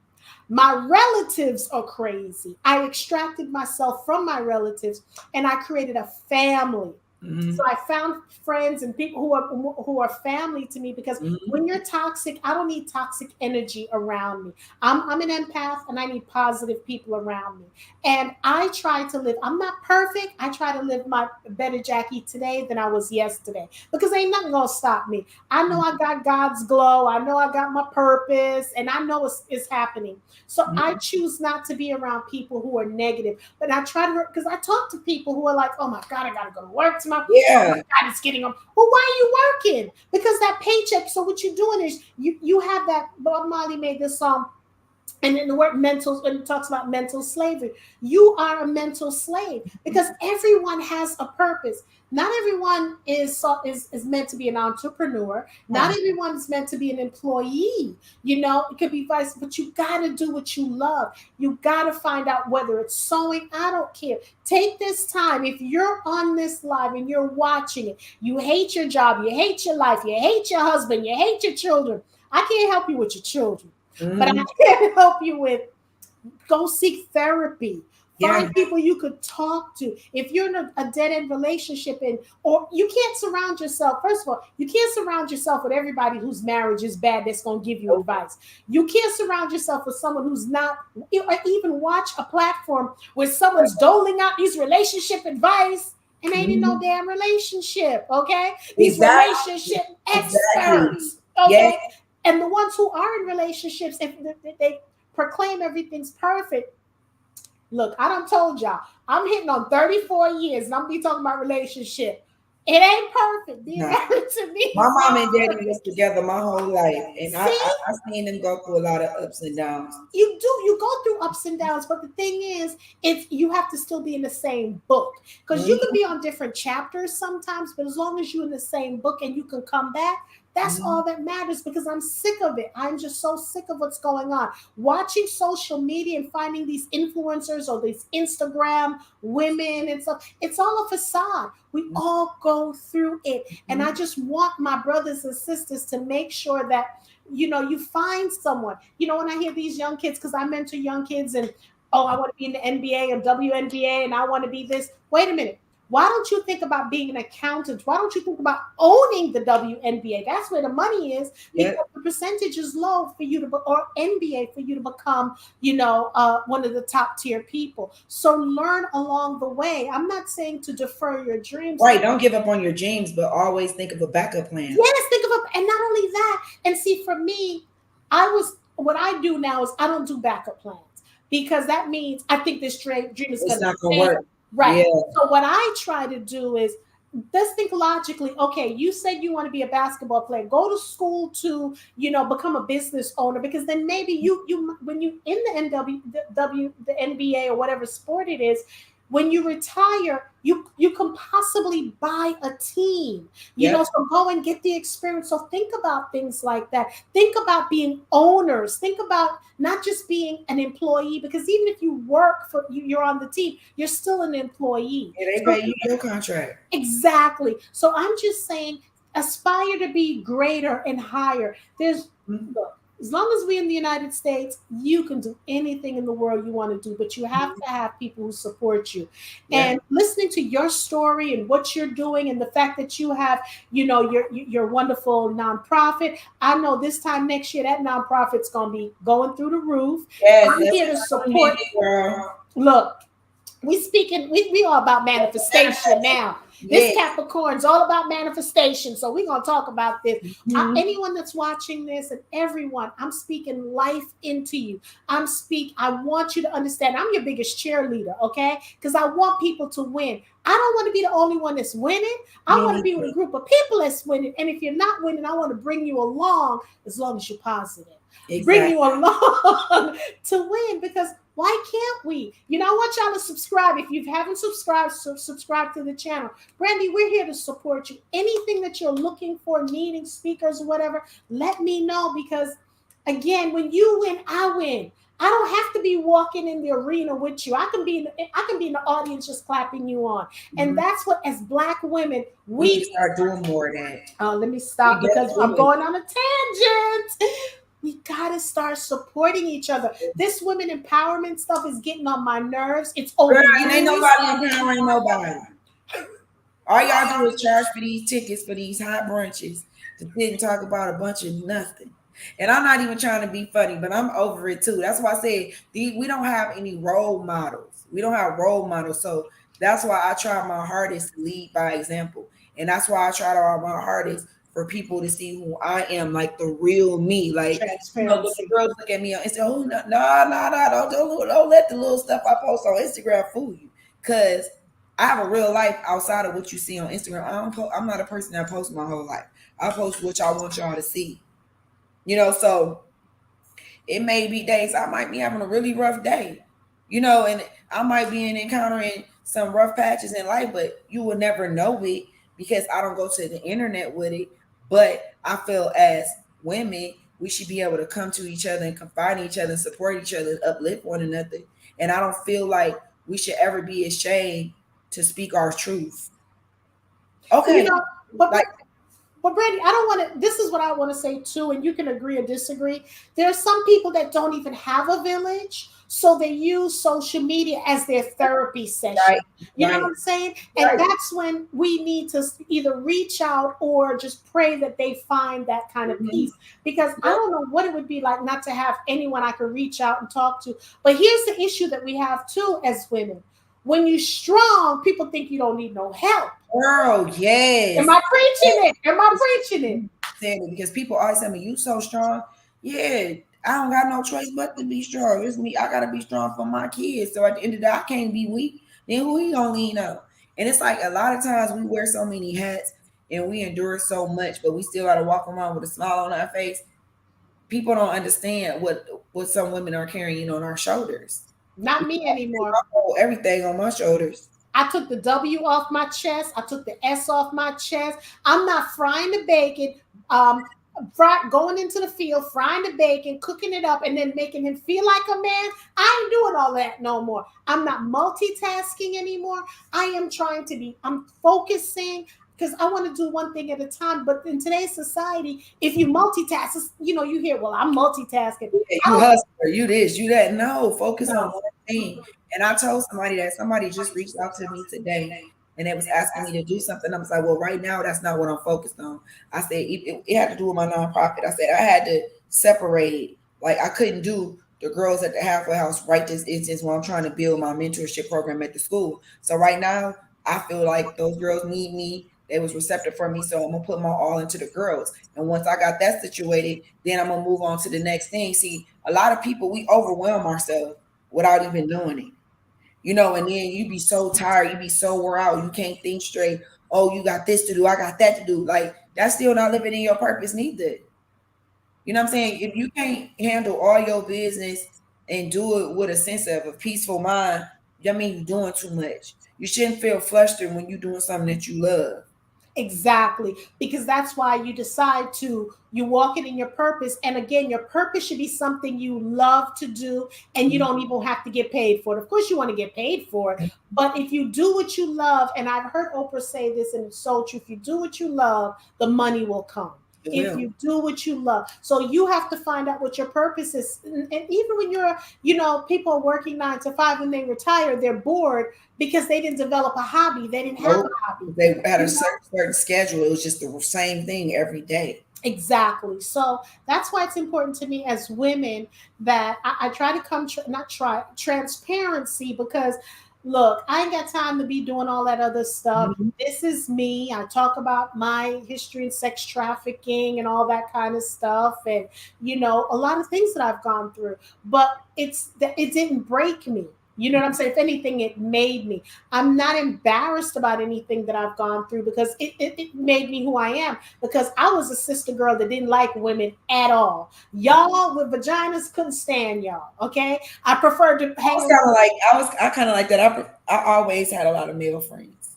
My relatives are crazy. I extracted myself from my relatives and I created a family. Mm-hmm. So I found friends and people who are family to me, because when you're toxic, I don't need toxic energy around me. I'm an empath and I need positive people around me. And I try to live, I'm not perfect. I try to live my better Jackie today than I was yesterday, because ain't nothing gonna stop me. I know I got God's glow. I know I got my purpose, and I know it's happening. So I choose not to be around people who are negative. But I try to, because I talk to people who are like, oh my God, I gotta go to work tomorrow. Yeah. Oh my God, it's getting on. Well, why are you working? Because that paycheck. So what you're doing is you have that. Bob Marley made this song. And in the word mental, when it talks about mental slavery, you are a mental slave, because everyone has a purpose. Not everyone is meant to be an entrepreneur. Not everyone is meant to be an employee. You know, it could be vice, but you got to do what you love. You got to find out whether it's sewing. I don't care. Take this time. If you're on this live and you're watching it, you hate your job, you hate your life, you hate your husband, you hate your children. I can't help you with your children. But I can help you with, go seek therapy. Find people you could talk to. If you're in a dead-end relationship, and or you can't surround yourself, first of all, you can't surround yourself with everybody whose marriage is bad that's going to give you advice. You can't surround yourself with someone who's not, or even watch a platform where someone's doling out these relationship advice and ain't in no damn relationship, okay? These relationship experts, okay? And the ones who are in relationships, if they proclaim everything's perfect, look, I done told y'all, I'm hitting on 34 years and I'm be talking about relationship. It ain't perfect. Being married to me. My mom and daddy was together my whole life, and I seen them go through a lot of ups and downs. You go through ups and downs, but the thing is, you have to still be in the same book, because you can be on different chapters sometimes, but as long as you're in the same book and you can come back, that's all that matters, because I'm sick of it. I'm just so sick of what's going on. Watching social media and finding these influencers or these Instagram women and stuff, it's all a facade. We all go through it. And I just want my brothers and sisters to make sure that, you know, you find someone. You know, when I hear these young kids, because I mentor young kids, and, oh, I want to be in the NBA or WNBA and I want to be this. Wait a minute. Why don't you think about being an accountant? Why don't you think about owning the WNBA? That's where the money is, Yep. because the percentage is low for you to, or NBA for you to become, one of the top tier people. So learn along the way. I'm not saying to defer your dreams. Right. Don't give up on your dreams, but always think of a backup plan. Yes, think of it. And not only that, and see, for me, what I do now is I don't do backup plans, because that means I think this dream is It's going to not gonna fail. work. Right. Yeah. So what I try to do is, let's think logically. Okay, you said you want to be a basketball player. Go to school to, become a business owner, because then maybe you when you in the the NBA or whatever sport it is, when you retire, you can possibly buy a team. Yep. So go and get the experience. So think about things like that. Think about being owners. Think about not just being an employee, because even if you work for you're on the team, you're still an employee. Yeah, they So pay you your contract. exactly. So I'm just saying, aspire to be greater and higher. Mhm. Look, as long as we're in the United States, you can do anything in the world you want to do, but you have to have people who support you. Yeah. And listening to your story and what you're doing, and the fact that you have, your wonderful nonprofit. I know this time next year that nonprofit's gonna be going through the roof. Yes, I'm that's here to what I need, support. girl. Look, we all about manifestation now. This Yes. Capricorn's all about manifestation. So we're gonna talk about this. Mhm. Anyone that's watching this, and everyone, I'm speaking life into you. I want you to understand, I'm your biggest cheerleader, okay? Because I want people to win. I don't want to be the only one that's winning. I Me want to be with neither. a group of people that's winning. And if you're not winning, I want to bring you along, as long as you're positive. Bring Exactly. you along to win, because why can't we? I want y'all to subscribe. If you haven't subscribed, subscribe to the channel. Brandy, we're here to support you. Anything that you're looking for, needing speakers or whatever, let me know, because again, when you win, I win. I don't have to be walking in the arena with you. I can be in the audience just clapping you on. And Mhm. that's what, as Black women, We need to we start doing more of that. let me We stop, because I'm definitely going on a tangent. We gotta start supporting each other. This women empowerment stuff is getting on my nerves. It's girl, and ain't overused. nobody empowering nobody. All y'all do is charge for these tickets for these hot brunches to sit and talk about a bunch of nothing. And I'm not even trying to be funny, but I'm over it too. That's why I said we don't have any role models. We don't have role models. So that's why I try my hardest to lead by example. And that's why I try to my hardest for people to see who I am, like the real me. Like, look, the Transparency. girls look at me and say, oh, no, no, no, no, don't let the little stuff I post on Instagram fool you. Because I have a real life outside of what you see on Instagram. I'm not a person that posts my whole life. I post what y'all want y'all to see. So it may be days I might be having a really rough day, and I might be encountering some rough patches in life, but you will never know it because I don't go to the internet with it. But I feel as women, we should be able to come to each other and confide in each other and support each other and uplift one another. And I don't feel like we should ever be ashamed to speak our truth. You Okay. know, but Like, But Brandy, I don't want to. This is what I want to say too, and you can agree or disagree. There are some people that don't even have a village, so they use social media as their therapy session. right, You know right, what I'm saying? And right. that's when we need to either reach out or just pray that they find that kind of Mhm. peace. Because I Yep. don't know what it would be like not to have anyone I could reach out and talk to. But here's the issue that we have too as women. When you're strong, people think you don't need no help. Girl, Am yes. I preaching it? Am I preaching it? Saying it because people always tell me you so strong. Yeah, I don't got no choice but to be strong. It's me. I gotta be strong for my kids. So at the end of the day, I can't be weak. Then who he gonna lean on? And it's like a lot of times we wear so many hats and we endure so much, but we still gotta walk around with a smile on our face. People don't understand what some women are carrying on our shoulders. Not me anymore. I hold everything on my shoulders. I took the W off my chest. I took the S off my chest. I'm not frying the bacon, going into the field, frying the bacon, cooking it up, and then making him feel like a man. I ain't doing all that no more. I'm not multitasking anymore. I am trying to be, I'm focusing, because I want to do one thing at a time. But in today's society, if you multitask, you hear, well, I'm multitasking. Yeah, I you don't, hustler, you this, you that. No, focus on no. one thing. And I told somebody just reached out to me today, and they was asking me to do something. I was like, well, right now that's not what I'm focused on. I said it had to do with my nonprofit. I said I had to separate it. Like I couldn't do the girls at the halfway house right this instance while I'm trying to build my mentorship program at the school. So right now I feel like those girls need me. They was receptive for me, so I'm gonna put my all into the girls. And once I got that situated, then I'm gonna move on to the next thing. See, a lot of people we overwhelm ourselves without even doing it. And then you be so tired, you be so wore out, you can't think straight. Oh, you got this to do, I got that to do. Like that's still not living in your purpose neither. You know what I'm saying? If you can't handle all your business and do it with a sense of a peaceful mind, that means you're doing too much. You shouldn't feel flustered when you're doing something that you love. Exactly, because that's why you decide to you walk it in your purpose. And again, your purpose should be something you love to do, and you don't even have to get paid for it. Of course, you want to get paid for it, but if you do what you love, and I've heard Oprah say this, and it's so true: if you do what you love, the money will come. It If will. you do what you love, so you have to find out what your purpose is. And even when you're, people are working 9 to 5, when they retire, they're bored because they didn't develop a hobby. They didn't have Nope. a hobby. They had a You know? certain schedule. It was just the same thing every day. Exactly. So that's why it's important to me as women that I try to come, not try, transparency, because look, I ain't got time to be doing all that other stuff. Mhm. This is me. I talk about my history in sex trafficking and all that kind of stuff. And, a lot of things that I've gone through, but it's that it didn't break me. You know what I'm saying? If anything, it made me. I'm not embarrassed about anything that I've gone through because it made me who I am, because I was a sister girl that didn't like women at all. Y'all with vaginas couldn't stand y'all. Okay, I preferred to I hang was around. kind of like I kind of like that. I always had a lot of male friends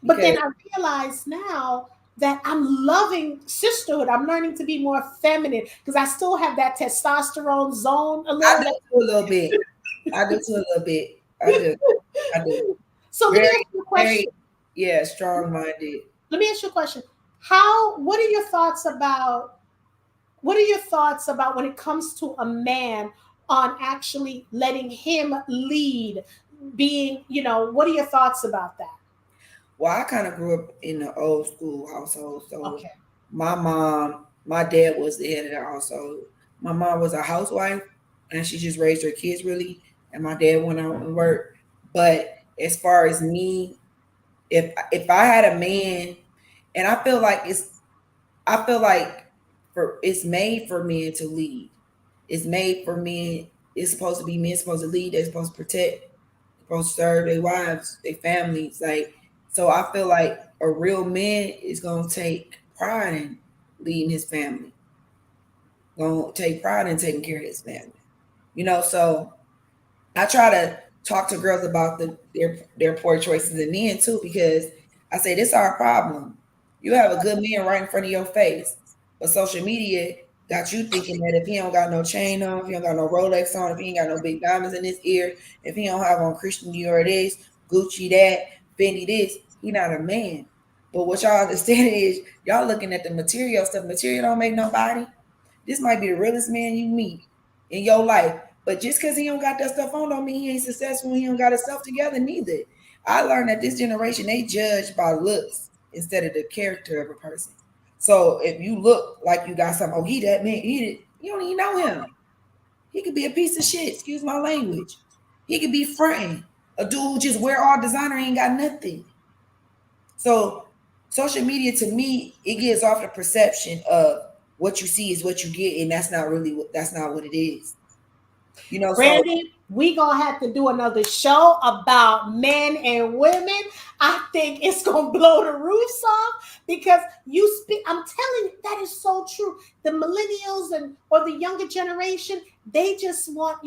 But because then I realize now that I'm loving sisterhood. I'm learning to be more feminine because I still have that testosterone zone a I little do bit. too a little bit. I do too a little bit. I do. I do. So let me Very, ask you a very, question. yeah, strong minded. Let me ask you a question. What are your thoughts about when it comes to a man on actually letting him lead, being, what are your thoughts about that? Well, I kind of grew up in an old school household. So Okay. my dad was the head of the household. My mom was a housewife and she just raised her kids really. And my dad went out and worked. But as far as me, if I had a man, and I feel like for it's made for men to lead. It's made for men. It's supposed to be men supposed to lead. They're supposed to protect. They're supposed to serve their wives, their families. Like so, I feel like a real man is gonna take pride in leading his family. Gonna take pride in taking care of his family. So I try to talk to girls about their poor choices and men too, because I say this is our problem. You have a good man right in front of your face, but social media got you thinking that if he don't got no chain on, if he don't got no Rolex on, if he ain't got no big diamonds in his ear, if he don't have on Christian Dior this, Gucci that, Fendi this, he not a man. But what y'all understand is y'all looking at the material stuff. Material don't make nobody. This might be the realest man you meet in your life. But just because he don't got that stuff on don't mean he ain't successful. He don't got himself together neither. I learned that this generation, they judge by looks instead of the character of a person. So if you look like you got something, oh, he that man, you don't even know him. He could be a piece of shit, excuse my language. He could be fronting. A dude who just wear all designer ain't got nothing. So social media to me, it gives off the perception of what you see is what you get, and that's not what it is. So Brandy, we gonna have to do another show about men and women. I think it's gonna blow the roofs off because you speak. I'm telling you, that is so true. The millennials and or the younger generation, they just want,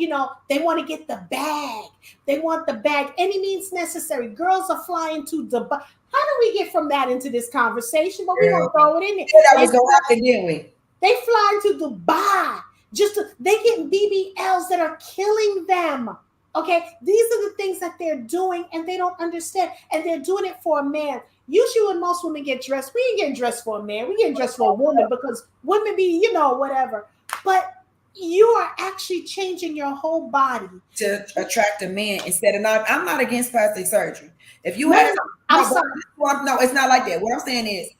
they want to get the bag. They want the bag, any means necessary. Girls are flying to Dubai. How do we get from that into this conversation? But we're girl, gonna throw it in there. we knew that was They gonna happen, didn't we? they fly to Dubai they get BBLs that are killing them. Okay, these are the things that they're doing, and they don't understand, and they're doing it for a man. Usually, when most women get dressed, we ain't getting dressed for a man. We getting dressed for a woman because women be, whatever. But you are actually changing your whole body to attract a man instead of not. I'm not against plastic surgery. If you no no had no I'm no, sorry. no, it's not like that. What I'm saying is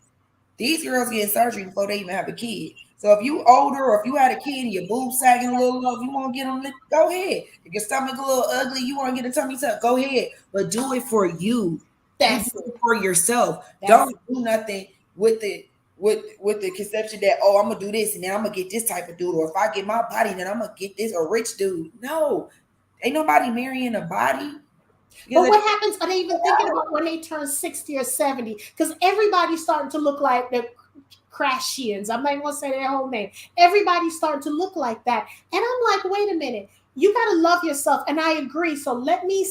these girls get surgery before they even have a kid. So if you older or if you had a kid and your boobs sagging a little low, if you want to get them, go ahead. If your stomach a little ugly, you want to get a tummy tuck, go ahead. But do it for you. You do That's it it. for yourself. That's Don't it. do nothing with the with the conception that, oh, I'm gonna do this and then I'm gonna get this type of dude, or if I get my body, then I'm gonna get this a rich dude. No, ain't nobody marrying a body because But what happens? Are they even thinking about when they turn 60 or 70? Because everybody's starting to look like the Krashians. I'm not even gonna say their whole name. Everybody's starting to look like that. And I'm like, wait a minute, you gotta love yourself. And I agree. So let me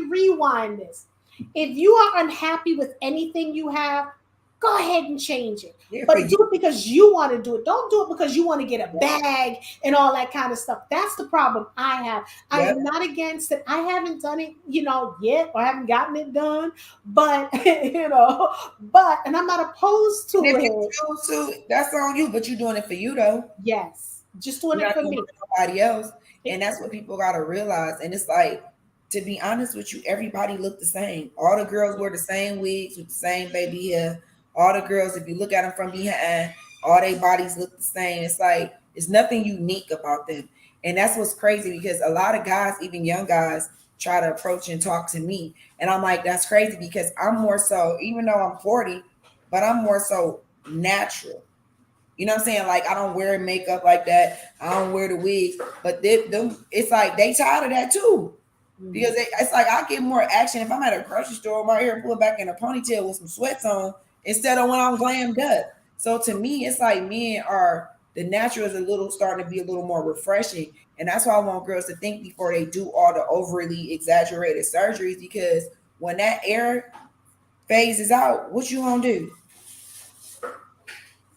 rewind this. If you are unhappy with anything you have, go ahead and change it. yeah, for But you. do it because you want to do it. Don't do it because you want to get a bag and all that kind of stuff. That's the problem I have. I Yep. am not against it. I haven't done it, yet, or I haven't gotten it done. But and I'm not opposed And to if you it. choose to, that's on you. But you're doing it for you though. Yes, just doing You're it not for doing it me. for nobody else. And It- that's what people gotta realize. And it's like, to be honest with you, everybody look the same. All the girls wear the same wigs with the same baby hair. All the girls, if you look at them from behind, all their bodies look the same. It's like it's nothing unique about them. And that's what's crazy because a lot of guys, even young guys, try to approach and talk to me. And I'm like, that's crazy because I'm more so, even though I'm 40, but I'm more so natural. You know what I'm saying? Like I don't wear makeup like that. I don't wear the wigs. But it's like they tired of that too. Mhm. Because it's like I get more action if I'm at a grocery store, my hair pulled back in a ponytail with some sweats on instead of when I'm glammed up. So to me, it's like men are the natural is a little starting to be a little more refreshing. And that's why I want girls to think before they do all the overly exaggerated surgeries because when that air phases out, what you gonna do?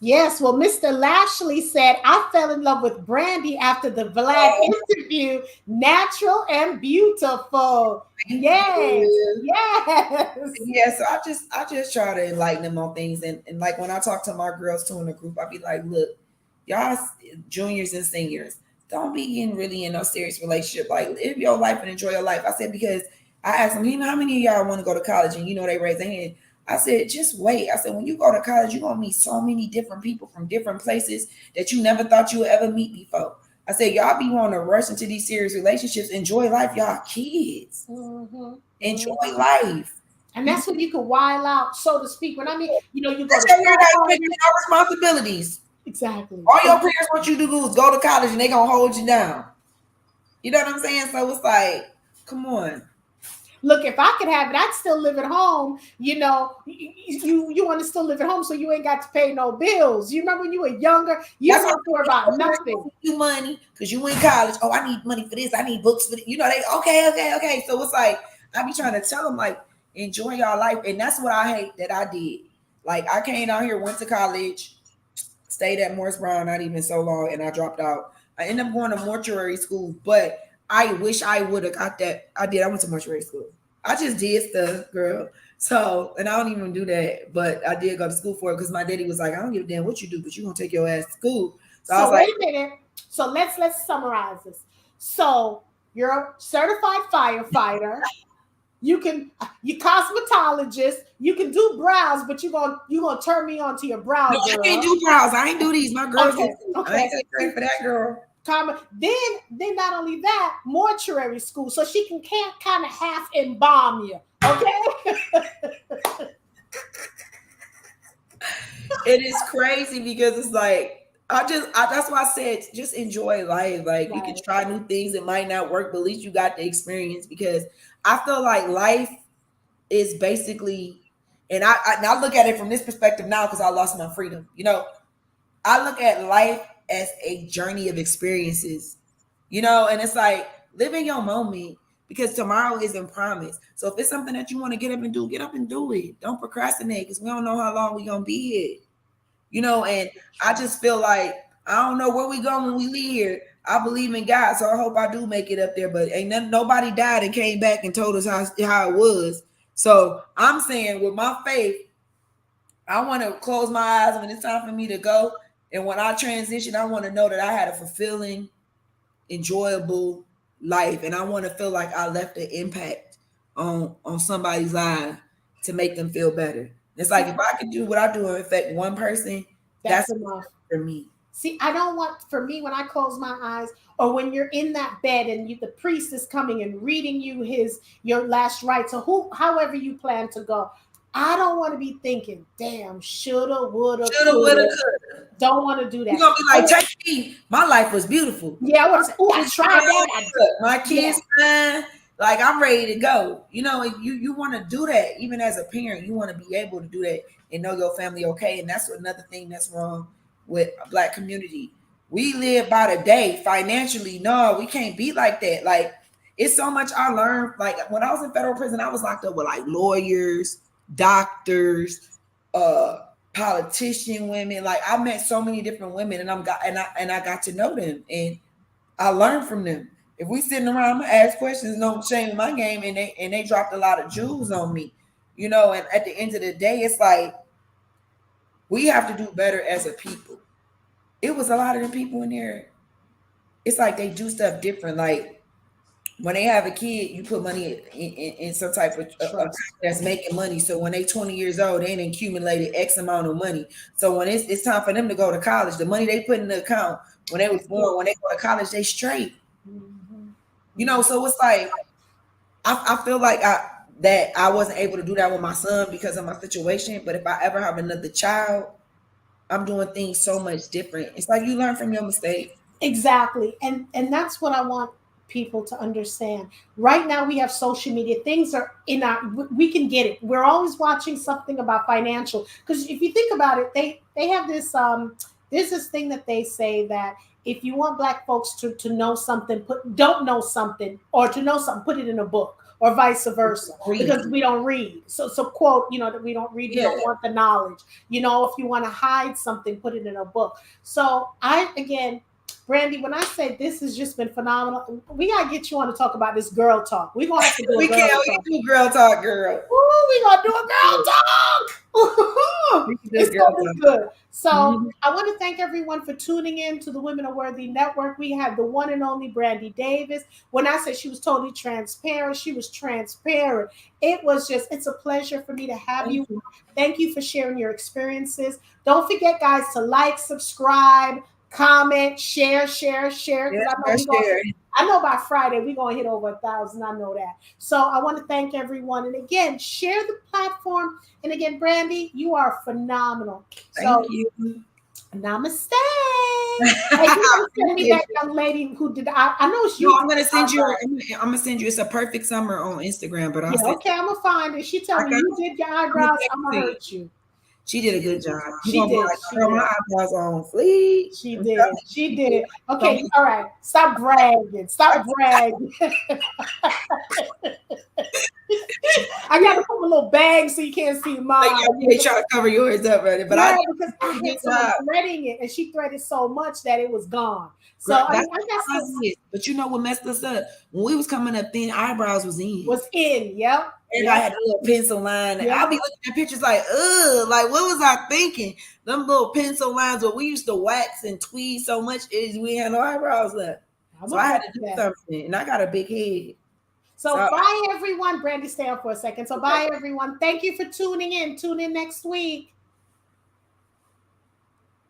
Yes, well, Mr. Lashley said, I fell in love with Brandy after the Vlad interview. Natural and beautiful. Thank Yes, you. yes. Yeah, so I just try to enlighten them on things, and like when I talk to my girls too in the group, I be like, look, y'all juniors and seniors, don't be in really in no serious relationship. Like live your life and enjoy your life. I said because I asked them, how many of y'all want to go to college, and they raise their hand. I said, just wait. I said, when you go to college, you're gonna meet so many different people from different places that you never thought you would ever meet before. I said, y'all be wanting to rush into these serious relationships. Enjoy life, y'all kids. Hmm. Enjoy Hmm. life. And You that's when you can while out, so to speak. When I mean, you go That's to your weird frat ass making parties. no responsibilities. Exactly. All your parents want you to do is go to college and they gonna hold you down. You know what I'm saying? So it's like, come on. Look, if I could have it, I'd still live at home. You want to still live at home so you ain't got to pay no bills. You remember when you were younger, you That's didn't what have to worry about I'm nothing. you money because you in college. Oh, I need money for this. I need books for this. They okay. So it's like I be trying to tell them like enjoy your life, and that's what I hate that I did. Like I came out here, went to college, stayed at Morris Brown, not even so long, and I dropped out. I ended up going to mortuary school, but I wish I would have got that. I did. I went to mortuary school. I just did stuff, girl. So, and I don't even do that, but I did go to school for it because my daddy was like, I don't give a damn what you do, but you gonna take your ass to school. So I was So like, wait a minute. So let's summarize this. So you're a certified firefighter. You cosmetologist. You can do brows, but you gonna turn me on to your no, brow I can't girl. do brows. I ain't do these. My girls do. Okay, I ain't okay. take credit for that, girl. Then not only that, mortuary school, so she can't kind of half embalm you. Okay. It is crazy because it's like that's why I said just enjoy life. Like you can Right. try new things. It might not work, but at least you got the experience because I feel like life is basically, and I look at it from this perspective now because I lost my freedom. I look at life as a journey of experiences, and it's like live in your moment because tomorrow isn't promised. So if it's something that you want to get up and do it. Don't procrastinate because we don't know how long we're gonna be here. And I just feel like I don't know where we go when we leave here. I believe in God, so I hope I do make it up there. But ain't nobody died and came back and told us how it was. So I'm saying with my faith, I want to close my eyes when it's time for me to go. And when I transition, I want to know that I had a fulfilling enjoyable life, and I want to feel like I left an impact on somebody's life to make them feel better. It's like if I could do what I do and affect one person, That's that's enough. for me. See, I don't want, for me, when I close my eyes, or when you're in that bed and the priest is coming and reading you your last rites, or however you plan to go. I don't want to be thinking, damn, shoulda, woulda, Shoulda, woulda, coulda. coulda. Don't want to do You're that. gonna be like, take me. My life was beautiful. Yeah, I want to say, oh, I tried that. My kids, fine. Like I'm ready to go. You know, you want to do that. Even as a parent, you want to be able to do that and know your family okay. And that's another thing that's wrong with a Black community. We live by the day financially. No, we can't be like that. Like it's so much I learned. Like when I was in federal prison, I was locked up with like lawyers, doctors, politician women. Like I met so many different women, and I got to know them, and I learned from them. If we sitting around, I'm gonna ask questions, no shame in my game, and they dropped a lot of jewels on me, you know. And at the end of the day, it's like we have to do better as a people. It was a lot of them people in there. It's like they do stuff different. Like when they have a kid, you put money in some type of account that's making money. So when they 20 years old, they ain't accumulated X amount of money. So when it's time for them to go to college, the money they put in the account when they was born, when they go to college, they straight. Mm-hmm. You know, so it's like I feel like I wasn't able to do that with my son because of my situation. But if I ever have another child, I'm doing things so much different. It's like you learn from your mistakes. Exactly. And that's what I want people to understand. Right now we have social media. Things are in our, we can get it. We're always watching something about financial, because if you think about it, they have this there's this thing that they say that if you want Black folks to know something, don't know something, or to know something, put it in a book, or vice versa, because we don't read. So quote, that we don't read, we don't want the knowledge. If you want to hide something, put it in a book. So again, Brandy, when I say this has just been phenomenal, we gotta get you on to talk about this girl talk. We're gonna have to do we do girl talk, girl. Ooh, we gonna do a girl talk. It's gonna be good. So I want to thank everyone for tuning in to the Women Are Worthy Network. We had the one and only Brandi Davis. When I said she was totally transparent, she was transparent. It's a pleasure for me to have you. Thank you for sharing your experiences. Don't forget, guys, to like, subscribe, comment, share. I know by Friday we're gonna hit over 1,000. I know that. So I want to thank everyone, and again, share the platform. And again, Brandy, you are phenomenal. Thank you. Namaste. Hey, you send me that young lady who did. I know she. No, I'm gonna send you. I'm gonna send you. It's a perfect summer on Instagram, but okay, I'm gonna find it. She told me you did your eyebrows. I'm gonna hurt you. She did a good job. She did. My eyebrows on fleek. She did. Okay, all right. Stop bragging. I got to put a little bag so you can't see mine. They try to cover yours up, right? But because I had someone threading it, and she threaded so much that it was gone. So I got but you know what messed us up? When we was coming up, thin eyebrows was in. Yep. Everybody had a little pencil line. Yep. I'll be looking at pictures like, like what was I thinking? Them little pencil lines where we used to wax and tweeze so much is we had no eyebrows left. So I had to do something, and I got a big head. So bye everyone. Brandy, stay on for a second. So bye everyone. Thank you for tuning in. Tune in next week.